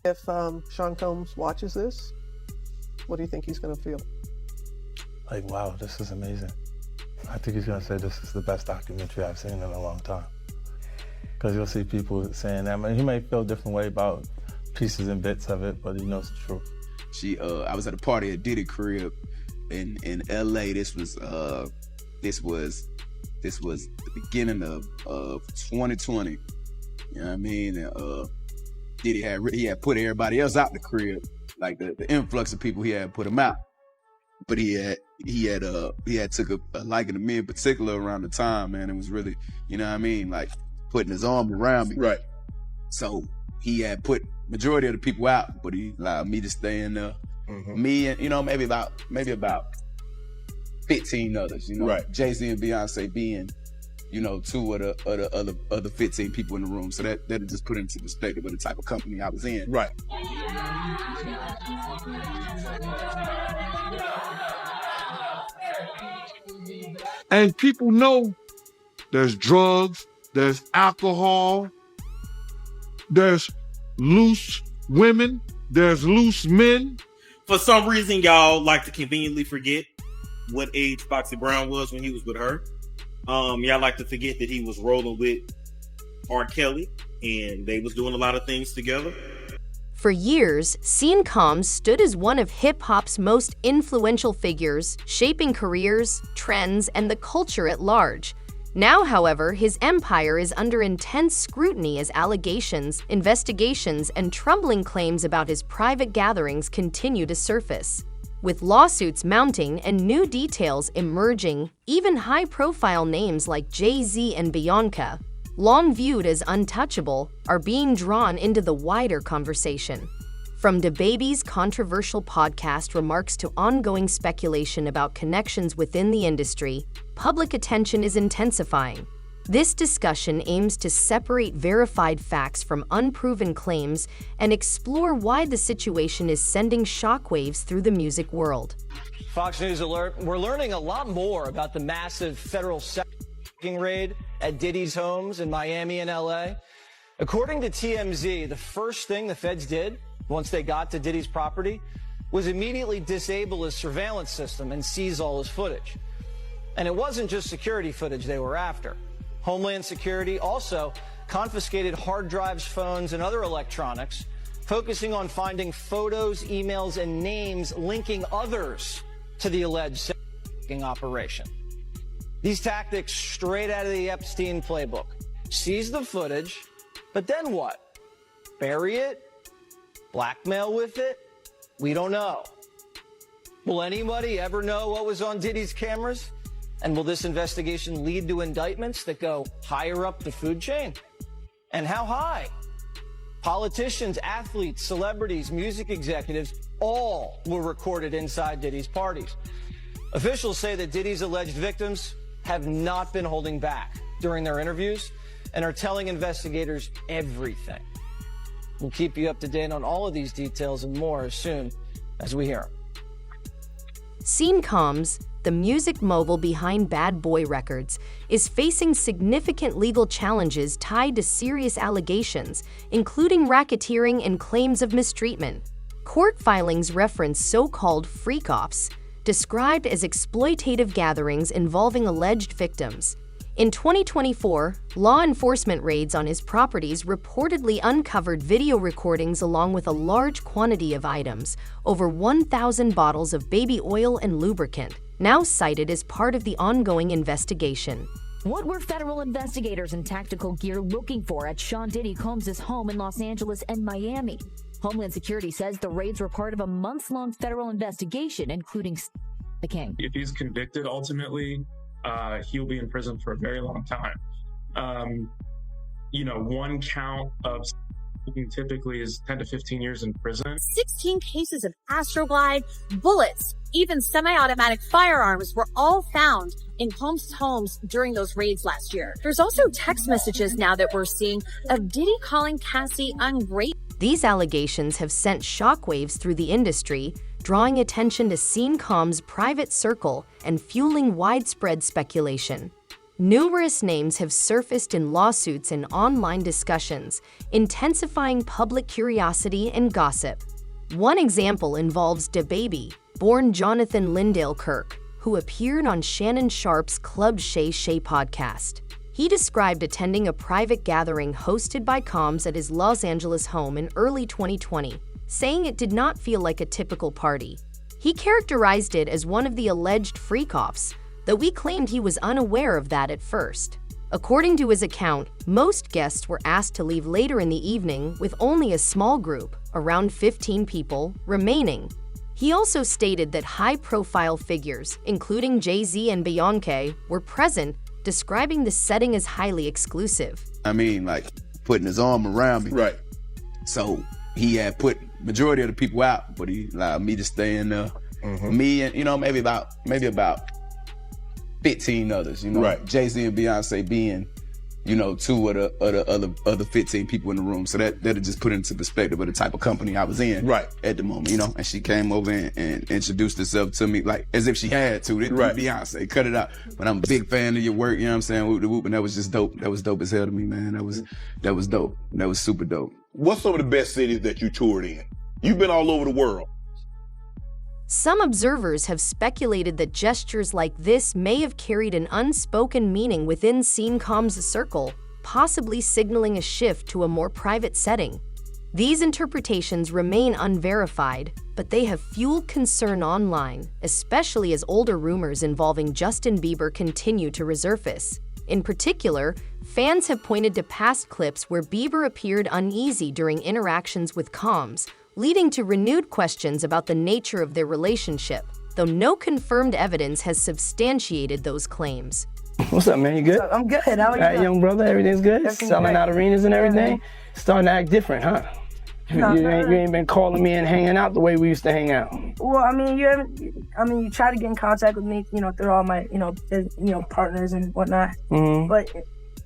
If Sean Combs watches this, what do you think he's going to feel? Like, wow, this is amazing. I think he's going to say this is the best documentary I've seen in a long time. Because you'll see people saying that. I mean, he may feel a different way about pieces and bits of it, but he knows the truth. I was at a party at Diddy crib in LA. This was the beginning of 2020. You know what I mean? And, Diddy had put everybody else out the crib, like the influx of people he had put him out. But he had took a liking to me in particular around the time, man. It was really, you know what I mean, like putting his arm around me. Right. So he had put majority of the people out, but he allowed me to stay in there. Mm-hmm. Me and maybe about 15 others. Right. Jay-Z and Beyonce being, two of the other 15 people in the room. So that just put into perspective of the type of company I was in. Right. And people know there's drugs, there's alcohol, there's loose women, there's loose men. For some reason, y'all like to conveniently forget what age Foxy Brown was when he was with her. Y'all like to forget that he was rolling with R. Kelly and they was doing a lot of things together. For years, Sean Combs stood as one of hip-hop's most influential figures, shaping careers, trends, and the culture at large. Now, however, his empire is under intense scrutiny as allegations, investigations, and troubling claims about his private gatherings continue to surface. With lawsuits mounting and new details emerging, even high-profile names like Jay-Z and Beyonce, long viewed as untouchable, are being drawn into the wider conversation. From DaBaby's controversial podcast remarks to ongoing speculation about connections within the industry, public attention is intensifying. This discussion aims to separate verified facts from unproven claims and explore why the situation is sending shockwaves through the music world. Fox News Alert, we're learning a lot more about the massive federal raid at Diddy's homes in Miami and LA. According to TMZ, the first thing the feds did once they got to Diddy's property was immediately disable his surveillance system and seize all his footage. And it wasn't just security footage they were after. Homeland Security also confiscated hard drives, phones, and other electronics, focusing on finding photos, emails, and names linking others to the alleged operation. These tactics straight out of the Epstein playbook. Seize the footage, but then what? Bury it? Blackmail with it? We don't know. Will anybody ever know what was on Diddy's cameras? And will this investigation lead to indictments that go higher up the food chain? And how high? Politicians, athletes, celebrities, music executives, all were recorded inside Diddy's parties. Officials say that Diddy's alleged victims have not been holding back during their interviews and are telling investigators everything. We'll keep you up to date on all of these details and more as soon as we hear them. Sean Combs, the music mogul behind Bad Boy Records, is facing significant legal challenges tied to serious allegations, including racketeering and claims of mistreatment. Court filings reference so-called freak-offs, described as exploitative gatherings involving alleged victims. In 2024, law enforcement raids on his properties reportedly uncovered video recordings along with a large quantity of items, over 1,000 bottles of baby oil and lubricant, now cited as part of the ongoing investigation. What were federal investigators in tactical gear looking for at Sean Diddy Combs' home in Los Angeles and Miami? Homeland Security says the raids were part of a months-long federal investigation, including the King. If he's convicted, ultimately, he'll be in prison for a very long time. One count of typically is 10 to 15 years in prison. 16 cases of Astroglide, bullets, even semi-automatic firearms were all found in Combs' homes during those raids last year. There's also text messages now that we're seeing of Diddy calling Cassie ungrateful. These allegations have sent shockwaves through the industry, drawing attention to Sean Combs' private circle and fueling widespread speculation. Numerous names have surfaced in lawsuits and online discussions, intensifying public curiosity and gossip. One example involves DaBaby, born Jonathan Lindale Kirk, who appeared on Shannon Sharpe's Club Shay Shay podcast. He described attending a private gathering hosted by Combs at his Los Angeles home in early 2020, saying it did not feel like a typical party. He characterized it as one of the alleged freak-offs, though he claimed he was unaware of that at first. According to his account, most guests were asked to leave later in the evening with only a small group, around 15 people, remaining. He also stated that high-profile figures, including Jay-Z and Beyonce, were present, describing the setting as highly exclusive. I mean, like, putting his arm around me. Right. So he had put majority of the people out, but he allowed me to stay in there. Me and, maybe about 15 others, Right. Jay-Z and Beyonce being, two of the other 15 people in the room. So that'll just put into perspective of the type of company I was in Right. at the moment, and she came over and introduced herself to me like as if she had to. Right. Beyonce, cut it out. But I'm a big fan of your work, you know what I'm saying? Whoop the whoop, and that was just dope. That was dope as hell to me, man. That was dope. That was super dope. What's some of the best cities that you toured in? You've been all over the world. Some observers have speculated that gestures like this may have carried an unspoken meaning within Sean Combs' circle, possibly signaling a shift to a more private setting. These interpretations remain unverified, but they have fueled concern online, especially as older rumors involving Justin Bieber continue to resurface. In particular, fans have pointed to past clips where Bieber appeared uneasy during interactions with Combs, leading to renewed questions about the nature of their relationship, though no confirmed evidence has substantiated those claims. What's up, man? You good? I'm good. How are you? All right, young brother, everything's good? Everything's Selling great. out arenas and everything? Starting to act different, huh? No, you ain't been calling me and hanging out the way we used to hang out. Well, you try to get in contact with me, through all my, partners and whatnot. But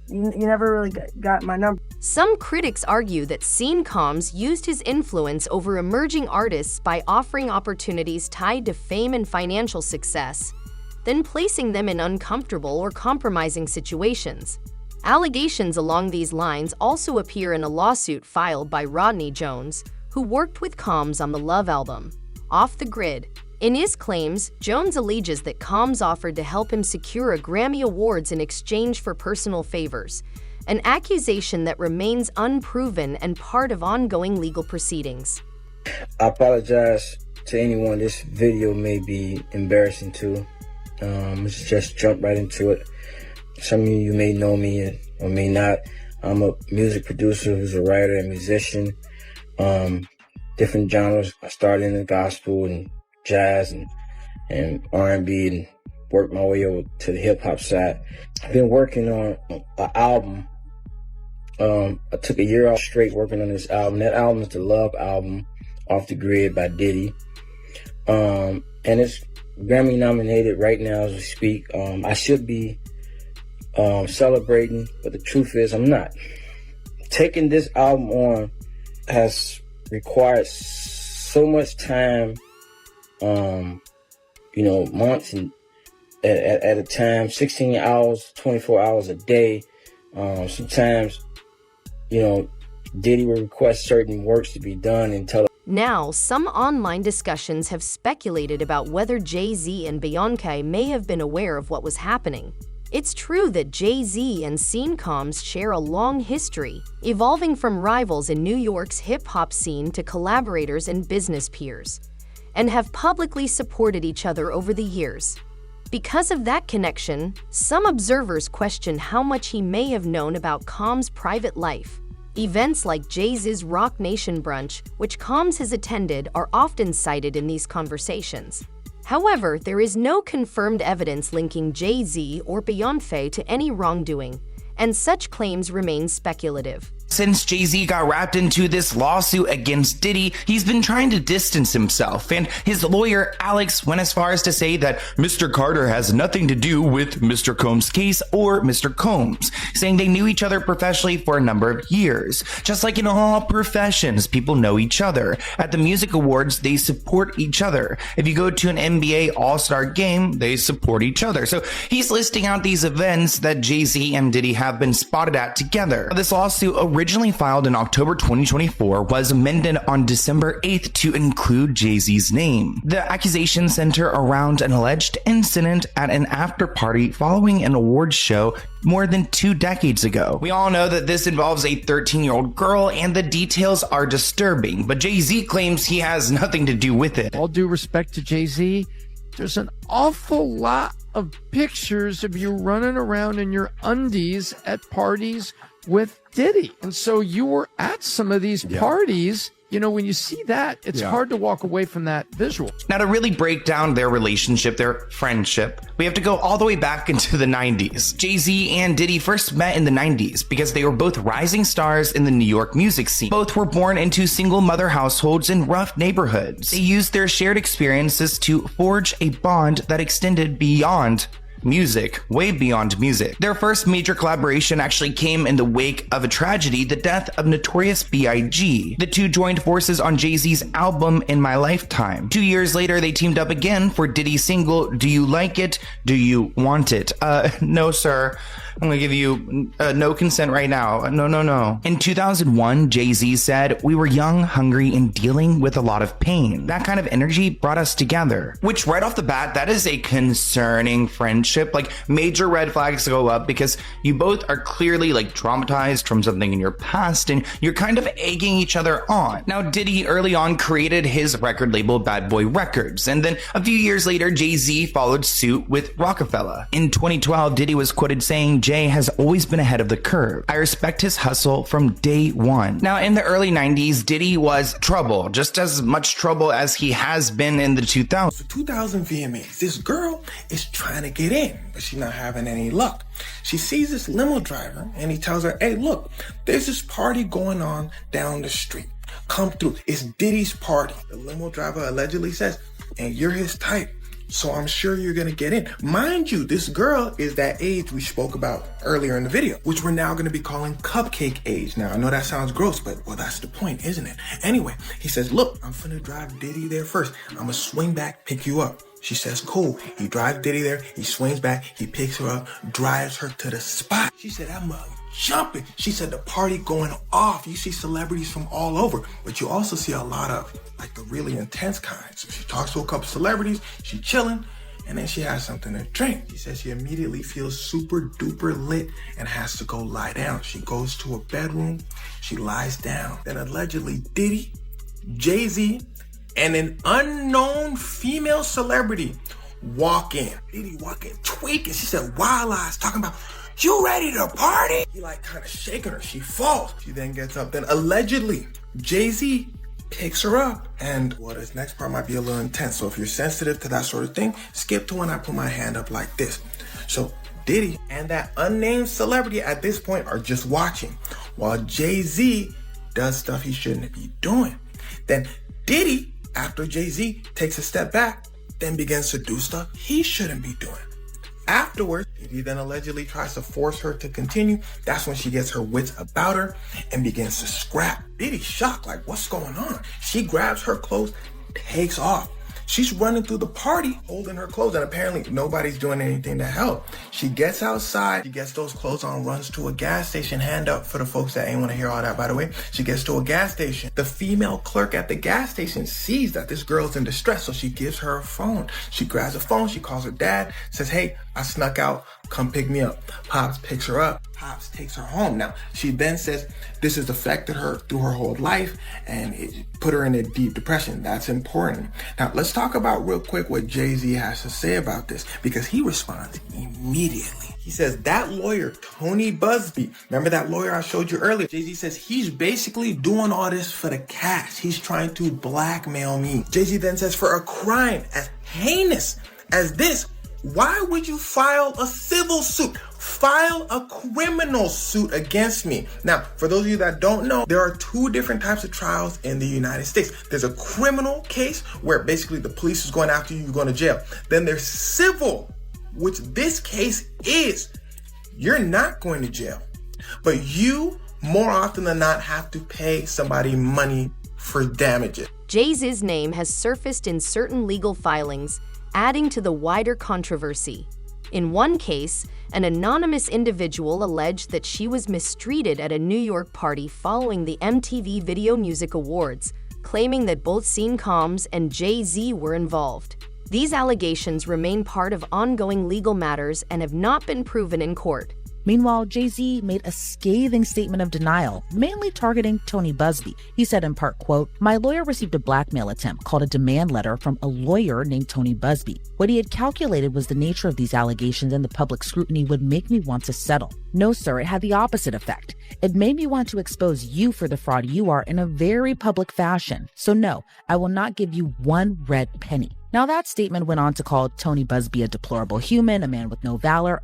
you never really got my number. Some critics argue that Sean Combs used his influence over emerging artists by offering opportunities tied to fame and financial success, then placing them in uncomfortable or compromising situations. Allegations along these lines also appear in a lawsuit filed by Rodney Jones, who worked with Combs on the Love album, Off the Grid. In his claims, Jones alleges that Combs offered to help him secure a Grammy Awards in exchange for personal favors, an accusation that remains unproven and part of ongoing legal proceedings. I apologize to anyone this video may be embarrassing to. Let's just jump right into it. Some of you may know me or may not. I'm a music producer who's a writer and musician. Different genres. I started in the gospel and jazz and R&B and worked my way over to the hip hop side. I've been working on an album. I took a year off straight working on this album. That album is the Love album, Off the Grid by Diddy. And it's Grammy nominated right now as we speak. I should be celebrating, but the truth is I'm not. Taking this album on has required so much time, months and at a time, 16 hours, 24 hours a day. Sometimes, Diddy will request certain works to be done and tell. Now, some online discussions have speculated about whether Jay-Z and Beyonce may have been aware of what was happening. It's true that Jay-Z and Sean Combs share a long history, evolving from rivals in New York's hip-hop scene to collaborators and business peers, and have publicly supported each other over the years. Because of that connection, some observers question how much he may have known about Combs' private life. Events like Jay-Z's Rock Nation brunch, which Combs has attended, are often cited in these conversations. However, there is no confirmed evidence linking Jay-Z or Beyonce to any wrongdoing, and such claims remain speculative. Since Jay-Z got wrapped into this lawsuit against Diddy, he's been trying to distance himself, and his lawyer Alex went as far as to say that Mr. Carter has nothing to do with Mr. Combs' case or Mr. Combs, saying they knew each other professionally for a number of years. Just like in all professions, people know each other. At the music awards, they support each other. If you go to an NBA All-Star game, they support each other. So he's listing out these events that Jay-Z and Diddy have been spotted at together. This lawsuit originally filed in October 2024 was amended on December 8th to include Jay-Z's name. The accusation centered around an alleged incident at an after party following an awards show more than 2 decades ago. We all know that this involves a 13-year-old girl, and the details are disturbing, but Jay-Z claims he has nothing to do with it. All due respect to Jay-Z, there's an awful lot of pictures of you running around in your undies at parties with Diddy. And so you were at some of these parties. You know, when you see that, it's hard to walk away from that visual. Now, to really break down their relationship, their friendship, we have to go all the way back into the 90s. Jay-Z and Diddy first met in the 90s because they were both rising stars in the New York music scene. Both were born into single mother households in rough neighborhoods. They used their shared experiences to forge a bond that extended beyond music, way beyond music. Their first major collaboration actually came in the wake of a tragedy, the death of Notorious B.I.G. The two joined forces on Jay-Z's album In My Lifetime. 2 years later, they teamed up again for Diddy's single, Do You Like It? Do You Want It? No, sir. I'm gonna give you no consent right now. No. In 2001, Jay-Z said, we were young, hungry, and dealing with a lot of pain. That kind of energy brought us together. Which right off the bat, that is a concerning friendship. Like, major red flags go up because you both are clearly like traumatized from something in your past and you're kind of egging each other on. Now, Diddy early on created his record label Bad Boy Records, and then a few years later, Jay-Z followed suit with Rockefeller. In 2012, Diddy was quoted saying, Jay has always been ahead of the curve. I respect his hustle from day one. Now, in the early 90s, Diddy was trouble, just as much trouble as he has been in the 2000s. So 2000 VMAs, this girl is trying to get in, but she's not having any luck. She sees this limo driver and he tells her, hey, look, there's this party going on down the street. Come through. It's Diddy's party. The limo driver allegedly says, and you're his type, so I'm sure you're gonna get in. Mind you, this girl is that age we spoke about earlier in the video, which we're now gonna be calling cupcake age. Now, I know that sounds gross, but well, that's the point, isn't it? Anyway, he says, look, I'm finna drive Diddy there first. I'm gonna swing back, pick you up. She says, cool. He drives Diddy there, he swings back, he picks her up, drives her to the spot. She said, that mug jumping. She said the party going off. You see celebrities from all over, but you also see a lot of like the really intense kinds. So she talks to a couple celebrities, she chilling, and then she has something to drink. She says she immediately feels super duper lit and has to go lie down. She goes to a bedroom, she lies down. Then allegedly Diddy, Jay-Z, and an unknown female celebrity walk in. Diddy walk in tweaking. She said, wild eyes, talking about, you ready to party? He like kind of shaking her. She falls. She then gets up. Then allegedly, Jay-Z picks her up. And well, this next part might be a little intense. So if you're sensitive to that sort of thing, skip to when I put my hand up like this. So Diddy and that unnamed celebrity at this point are just watching while Jay-Z does stuff he shouldn't be doing. Then Diddy, after Jay-Z takes a step back, then begins to do stuff he shouldn't be doing. Afterwards, Diddy then allegedly tries to force her to continue. That's when she gets her wits about her and begins to scrap. Diddy's shocked, like, what's going on? She grabs her clothes, takes off. She's running through the party holding her clothes, and apparently nobody's doing anything to help. She gets outside, she gets those clothes on, runs to a gas station. Hand up for the folks that ain't want to hear all that, by the way. She gets to a gas station. The female clerk at the gas station sees that this girl's in distress, so she gives her a phone. She grabs a phone, she calls her dad, says, hey, I snuck out, come pick me up. Pops picks her up. Pops takes her home. Now, she then says this has affected her through her whole life and it put her in a deep depression. That's important. Now, let's talk about real quick what Jay-Z has to say about this, because he responds immediately. He says that lawyer, Tony Busby, remember that lawyer I showed you earlier? Jay-Z says he's basically doing all this for the cash. He's trying to blackmail me. Jay-Z then says for a crime as heinous as this, why would you file a civil suit? file a criminal suit against me. Now, for those of you that don't know, there are two different types of trials in the United States. There's a criminal case where basically the police is going after you, you're going to jail. Then there's civil, which this case is. You're not going to jail, but you more often than not have to pay somebody money for damages. Jay-Z's name has surfaced in certain legal filings, adding to the wider controversy. In one case, an anonymous individual alleged that she was mistreated at a New York party following the MTV Video Music Awards, claiming that both Sean Combs and Jay-Z were involved. These allegations remain part of ongoing legal matters and have not been proven in court. Meanwhile, Jay-Z made a scathing statement of denial, mainly targeting Tony Busby. He said in part, quote, "My lawyer received a blackmail attempt called a demand letter from a lawyer named Tony Busby. What he had calculated was the nature of these allegations and the public scrutiny would make me want to settle. No, sir, it had the opposite effect. It made me want to expose you for the fraud you are in a very public fashion. So no, I will not give you one red penny." Now, that statement went on to call Tony Busby a deplorable human, a man with no valor,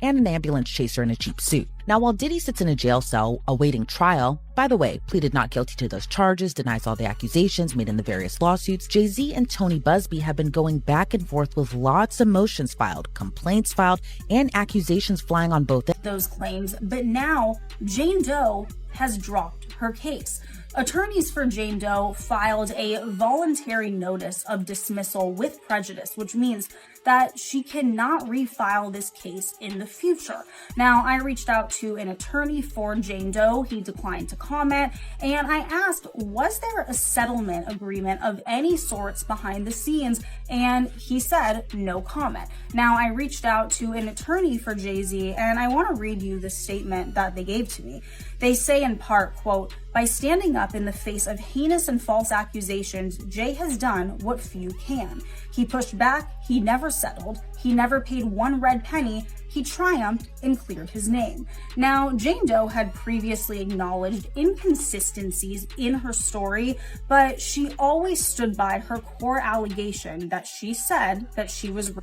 and an ambulance chaser in a cheap suit. Now, while Diddy sits in a jail cell awaiting trial, by the way, pleaded not guilty to those charges, denies all the accusations made in the various lawsuits, Jay-Z and Tony Busby have been going back and forth with lots of motions filed, complaints filed, and accusations flying on both ends. Those claims, but now Jane Doe has dropped her case. Attorneys for Jane Doe filed a voluntary notice of dismissal with prejudice, which means that she cannot refile this case in the future. Now, I reached out to an attorney for Jane Doe. He declined to comment, and I asked, was there a settlement agreement of any sorts behind the scenes? And he said, no comment. Now, I reached out to an attorney for Jay-Z, and I want to read you the statement that they gave to me. They say in part, quote, "By standing up in the face of heinous and false accusations, Jay has done what few can. He pushed back, he never settled, he never paid one red penny, he triumphed and cleared his name." Now, Jane Doe had previously acknowledged inconsistencies in her story, but she always stood by her core allegation that she said that she was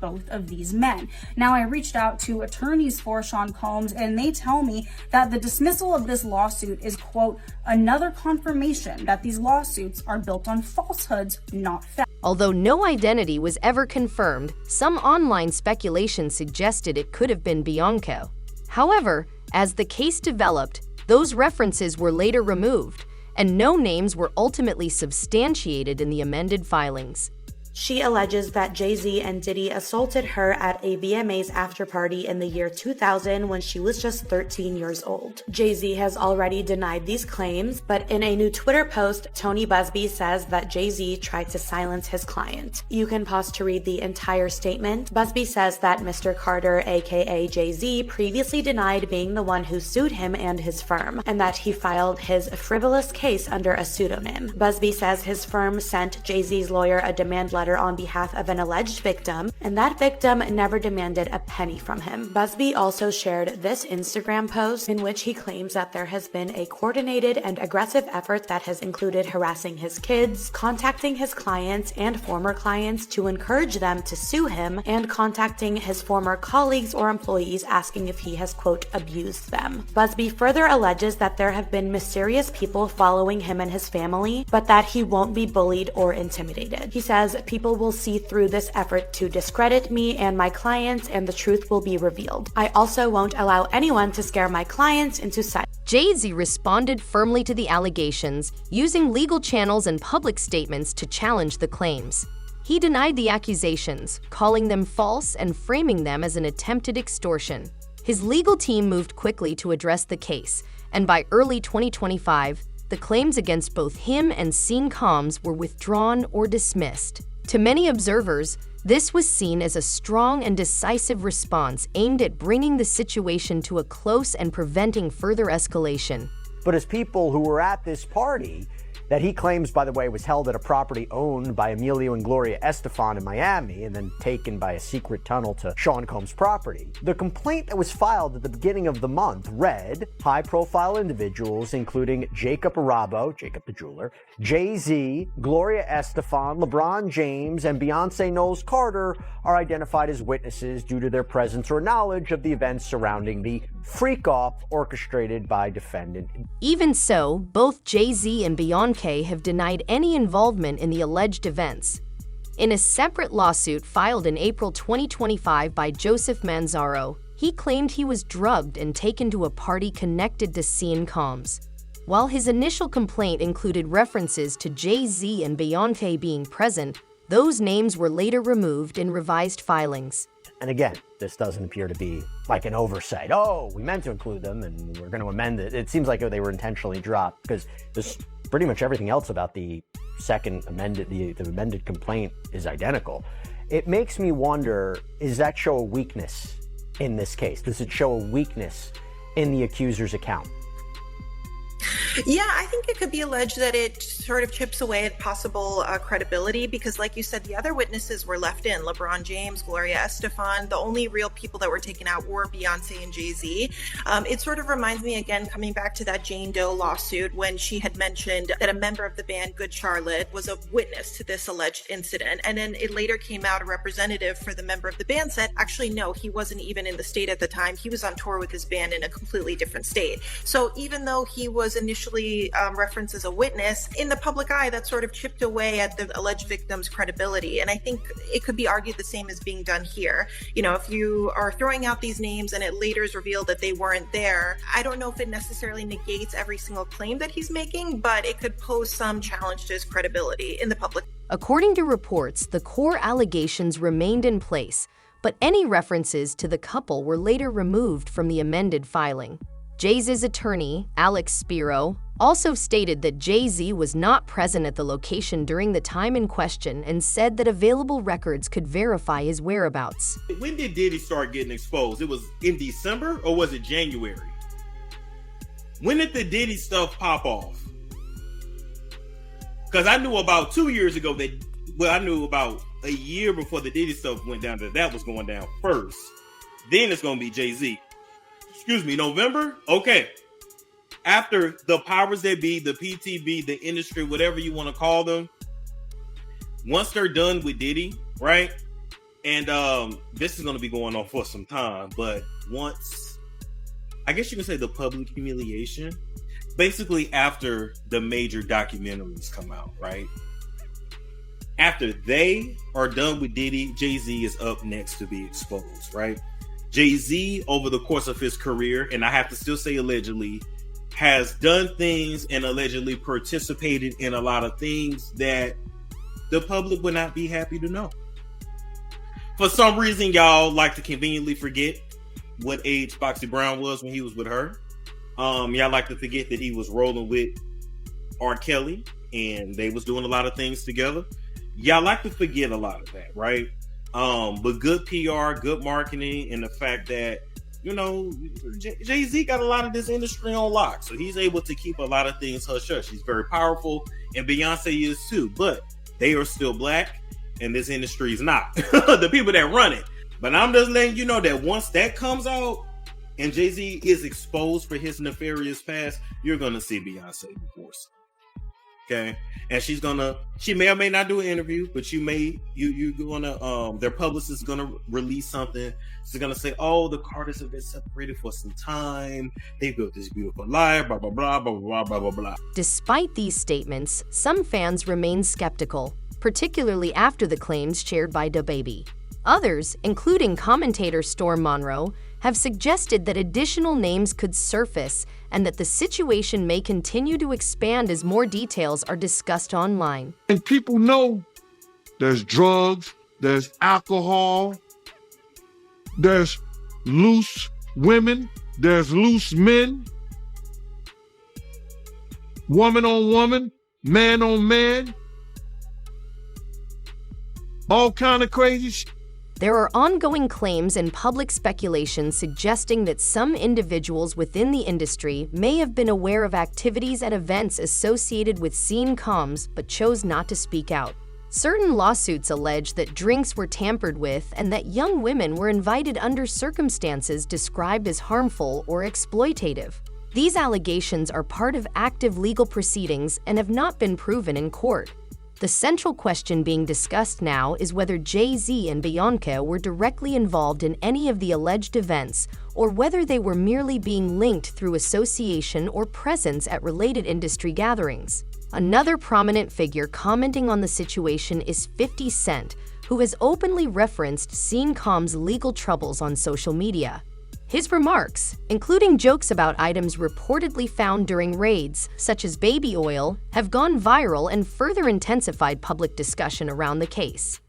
both of these men. Now, I reached out to attorneys for Sean Combs, and they tell me that the dismissal of this lawsuit is, quote, "another confirmation that these lawsuits are built on falsehoods, not facts." Although no identity was ever confirmed, some online speculation suggested it could have been Bianco. However, as the case developed, those references were later removed, and no names were ultimately substantiated in the amended filings. She alleges that Jay-Z and Diddy assaulted her at a VMAs after party in the year 2000 when she was just 13 years old. Jay-Z has already denied these claims, but in a new Twitter post, Tony Busby says that Jay-Z tried to silence his client. You can pause to read the entire statement. Busby says that Mr. Carter, aka Jay-Z, previously denied being the one who sued him and his firm, and that he filed his frivolous case under a pseudonym. Busby says his firm sent Jay-Z's lawyer a demand letter on behalf of an alleged victim, and that victim never demanded a penny from him. Busby also shared this Instagram post in which he claims that there has been a coordinated and aggressive effort that has included harassing his kids, contacting his clients and former clients to encourage them to sue him, and contacting his former colleagues or employees asking if he has, quote, abused them. Busby further alleges that there have been mysterious people following him and his family, but that he won't be bullied or intimidated. He says, "People will see through this effort to discredit me and my clients, and the truth will be revealed. I also won't allow anyone to scare my clients into silence." Jay-Z responded firmly to the allegations, using legal channels and public statements to challenge the claims. He denied the accusations, calling them false and framing them as an attempted extortion. His legal team moved quickly to address the case, and by early 2025, the claims against both him and Sean Combs were withdrawn or dismissed. To many observers, this was seen as a strong and decisive response aimed at bringing the situation to a close and preventing further escalation. But as people who were at this party, that he claims, by the way, was held at a property owned by Emilio and Gloria Estefan in Miami and then taken by a secret tunnel to Sean Combs' property. The complaint that was filed at the beginning of the month read, high-profile individuals including Jacob Arabo, Jacob the jeweler, Jay-Z, Gloria Estefan, LeBron James, and Beyonce Knowles Carter are identified as witnesses due to their presence or knowledge of the events surrounding the freak-off orchestrated by defendant. Even so, both Jay-Z and Beyonce have denied any involvement in the alleged events. In a separate lawsuit filed in April 2025 by Joseph Manzaro, he claimed he was drugged and taken to a party connected to Sean Combs. While his initial complaint included references to Jay-Z and Beyonce being present, those names were later removed in revised filings. And again, this doesn't appear to be like an oversight. Oh, we meant to include them and we're going to amend it. It seems like they were intentionally dropped because there's pretty much everything else about the second amended, the amended complaint is identical. It makes me wonder, does that show a weakness in this case? Does it show a weakness in the accuser's account? Yeah, I think it could be alleged that it sort of chips away at possible credibility because, like you said, the other witnesses were left in. LeBron James, Gloria Estefan, the only real people that were taken out were Beyonce and Jay-Z. It sort of reminds me, again, coming back to that Jane Doe lawsuit when she had mentioned that a member of the band Good Charlotte was a witness to this alleged incident. And then it later came out, a representative for the member of the band said, actually, no, he wasn't even in the state at the time. He was on tour with his band in a completely different state. So even though he was initially referenced as a witness, in the public eye, that sort of chipped away at the alleged victim's credibility. And I think it could be argued the same is being done here. You know, if you are throwing out these names and it later is revealed that they weren't there, I don't know if it necessarily negates every single claim that he's making, but it could pose some challenge to his credibility in the public. According to reports, the core allegations remained in place, but any references to the couple were later removed from the amended filing. Jay-Z's attorney, Alex Spiro, also stated that Jay-Z was not present at the location during the time in question and said that available records could verify his whereabouts. When did Diddy start getting exposed? It was in December or was it January? When did the Diddy stuff pop off? Because I knew about 2 years ago I knew about a year before the Diddy stuff went down that was going down first. Then it's going to be Jay-Z. Excuse me, November? Okay. After the powers that be, the PTB, the industry, whatever you want to call them, once they're done with Diddy, right? And this is going to be going on for some time, but once, I guess you can say the public humiliation, basically after the major documentaries come out, right? After they are done with Diddy, Jay-Z is up next to be exposed, right? Jay-Z, over the course of his career, and I have to still say allegedly, has done things and allegedly participated in a lot of things that the public would not be happy to know. For some reason, y'all like to conveniently forget what age Foxy Brown was when he was with her. Y'all like to forget that he was rolling with R. Kelly and they was doing a lot of things together. Y'all like to forget a lot of that, right? But good PR, good marketing, and the fact that, you know, Jay-Z got a lot of this industry on lock. So he's able to keep a lot of things hush-hush. He's very powerful, and Beyonce is too. But they are still black, and this industry is not. The people that run it. But I'm just letting you know that once that comes out, and Jay-Z is exposed for his nefarious past, you're going to see Beyonce divorce. Okay? And she may or may not do an interview, but you're gonna, their publicist is gonna release something. It's gonna say, oh, the Carters have been separated for some time. They built this beautiful life, blah, blah, blah, blah, blah, blah, blah, blah. Despite these statements, some fans remain skeptical, particularly after the claims shared by DaBaby. Others, including commentator Storm Monroe, have suggested that additional names could surface and that the situation may continue to expand as more details are discussed online. And people know there's drugs, there's alcohol, there's loose women, there's loose men, woman on woman, man on man, all kind of crazy shit. There are ongoing claims and public speculation suggesting that some individuals within the industry may have been aware of activities at events associated with scene comms but chose not to speak out. Certain lawsuits allege that drinks were tampered with and that young women were invited under circumstances described as harmful or exploitative. These allegations are part of active legal proceedings and have not been proven in court. The central question being discussed now is whether Jay-Z and Beyoncé were directly involved in any of the alleged events, or whether they were merely being linked through association or presence at related industry gatherings. Another prominent figure commenting on the situation is 50 Cent, who has openly referenced Scene Comm's legal troubles on social media. His remarks, including jokes about items reportedly found during raids, such as baby oil, have gone viral and further intensified public discussion around the case.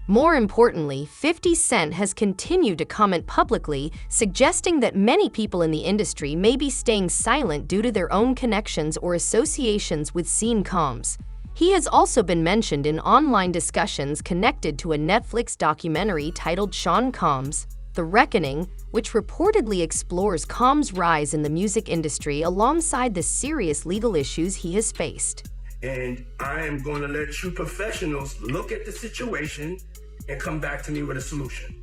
More importantly, 50 Cent has continued to comment publicly, suggesting that many people in the industry may be staying silent due to their own connections or associations with scene comms. He has also been mentioned in online discussions connected to a Netflix documentary titled Sean Combs: The Reckoning, which reportedly explores Combs' rise in the music industry alongside the serious legal issues he has faced. And I am going to let you professionals look at the situation and come back to me with a solution.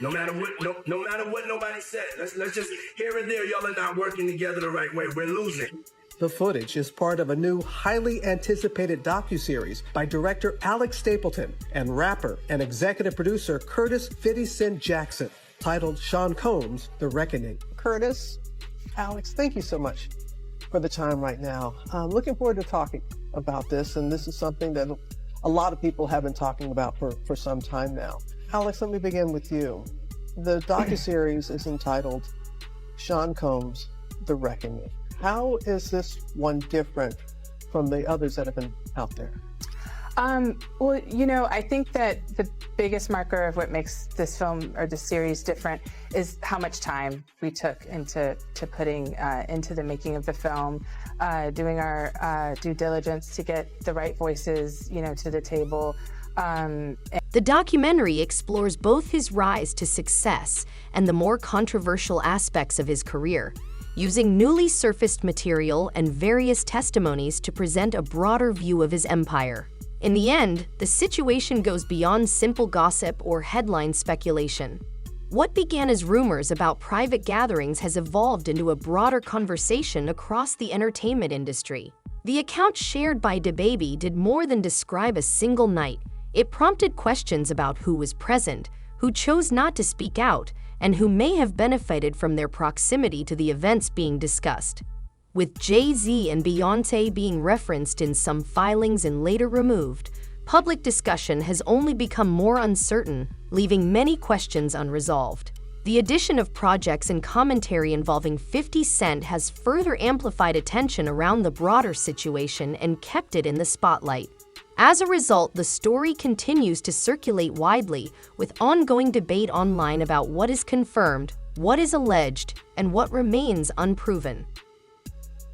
No matter what, no matter what nobody said. Let's just, here and there, y'all are not working together the right way. We're losing. The footage is part of a new, highly anticipated docuseries by director Alex Stapleton and rapper and executive producer Curtis 50 Cent Jackson, titled Sean Combs: The Reckoning. Curtis, Alex, thank you so much for the time right now. I'm looking forward to talking about this, and this is something that a lot of people have been talking about for some time now. Alex, let me begin with you. The docuseries is entitled Sean Combs: The Reckoning. How is this one different from the others that have been out there? Well, you know, I think that the biggest marker of what makes this film or this series different is how much time we took into putting into the making of the film, doing our due diligence to get the right voices, you know, to the table. The documentary explores both his rise to success and the more controversial aspects of his career, using newly surfaced material and various testimonies to present a broader view of his empire. In the end, the situation goes beyond simple gossip or headline speculation. What began as rumors about private gatherings has evolved into a broader conversation across the entertainment industry. The account shared by DaBaby did more than describe a single night. It prompted questions about who was present, who chose not to speak out, and who may have benefited from their proximity to the events being discussed. With Jay-Z and Beyoncé being referenced in some filings and later removed, public discussion has only become more uncertain, leaving many questions unresolved. The addition of projects and commentary involving 50 Cent has further amplified attention around the broader situation and kept it in the spotlight. As a result, the story continues to circulate widely, with ongoing debate online about what is confirmed, what is alleged, and what remains unproven.